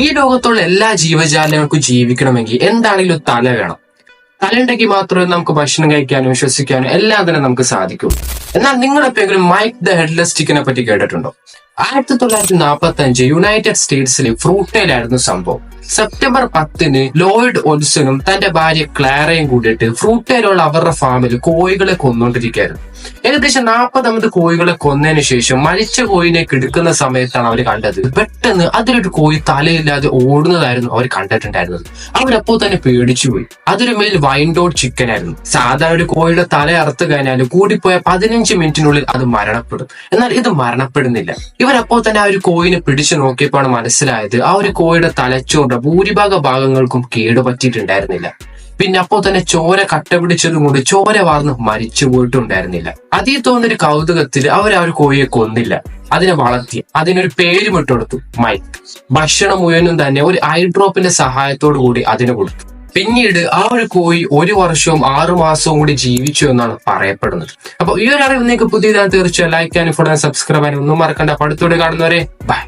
ഈ ലോകത്തുള്ള എല്ലാ ജീവജാലങ്ങൾക്കും ജീവിക്കണമെങ്കിൽ എന്താണെങ്കിലും തല വേണം. തലയുണ്ടെങ്കിൽ മാത്രമേ നമുക്ക് ഭക്ഷണം കഴിക്കാനും ശ്വസിക്കാനും എല്ലാം തന്നെ നമുക്ക് സാധിക്കൂ. എന്നാൽ നിങ്ങൾ എപ്പോഴെങ്കിലും മൈക്ക് ദ ഹെഡ്ലെസ് ചിക്കനെ പറ്റി കേട്ടിട്ടുണ്ടോ? 1945 യുണൈറ്റഡ് സ്റ്റേറ്റ്സിലെ ഫ്രൂട്ടയിലായിരുന്നു സംഭവം. സെപ്റ്റംബർ 10 ലോയിഡ് ഒൽസനും തന്റെ ഭാര്യ ക്ലാരയും കൂടിയിട്ട് ഫ്രൂട്ടയിലുള്ള അവരുടെ ഫാമിൽ കോഴികളെ കൊന്നുകൊണ്ടിരിക്കുകയായിരുന്നു. ഏകദേശം 40 കോഴികളെ കൊന്നതിന് ശേഷം മരിച്ച കോഴിനെ കിടക്കുന്ന സമയത്താണ് അവർ കണ്ടത്. പെട്ടെന്ന് അതിലൊരു കോഴി തലയില്ലാതെ ഓടുന്നതായിരുന്നു അവർ കണ്ടിട്ടുണ്ടായിരുന്നത്. അവരപ്പോ തന്നെ പേടിച്ചുപോയി. അതൊരു മെയിൽ വൈൻഡോഡ് ചിക്കൻ ആയിരുന്നു. സാധാരണ ഒരു കോഴിയുടെ തല അറുത്ത് കഴിഞ്ഞാൽ കൂടിപ്പോയ 15 മിനിറ്റിനുള്ളിൽ അത് മരണപ്പെടും. എന്നാൽ ഇത് മരണപ്പെടുന്നില്ല. ഇവരപ്പോ തന്നെ ആ ഒരു കോഴിനെ പിടിച്ചു നോക്കിയപ്പോഴാണ് മനസ്സിലായത് ആ ഒരു കോഴിയുടെ തലച്ചോറിന്റെ ഭൂരിഭാഗ ഭാഗങ്ങൾക്കും കേടുപറ്റിയിട്ടുണ്ടായിരുന്നില്ല. പിന്നെ അപ്പോ തന്നെ ചോര കട്ട പിടിച്ചതും കൊണ്ട് ചോര വാർന്ന് മരിച്ചു പോയിട്ടുണ്ടായിരുന്നില്ല. അതിൽ തോന്നുന്നൊരു കൗതുകത്തിൽ അവർ ആ ഒരു കോഴിയെ കൊന്നില്ല, അതിനെ വളർത്തി, അതിനൊരു പേരും ഇട്ടുകൊടുത്തു, മൈക്ക്. ഭക്ഷണം മുഴുവനും തന്നെ ഒരു ഐ ഡ്രോപ്പിന്റെ സഹായത്തോടു കൂടി അതിന് കൊടുത്തു. പിന്നീട് ആ ഒരു കോഴി 1 വർഷവും 6 മാസവും കൂടി ജീവിച്ചു എന്നാണ് പറയപ്പെടുന്നത്. അപ്പൊ ഈ ഒരു അറിവ് നിങ്ങൾക്ക് പുതിയതാണ്. തീർച്ചയായും ലൈക്ക് ചെയ്യാനും ഫോളോ സബ്സ്ക്രൈബ് ചെയ്യാനും ഒന്നും മറക്കണ്ട. അടുത്തോടെ കാണുന്നവരെ ബൈ.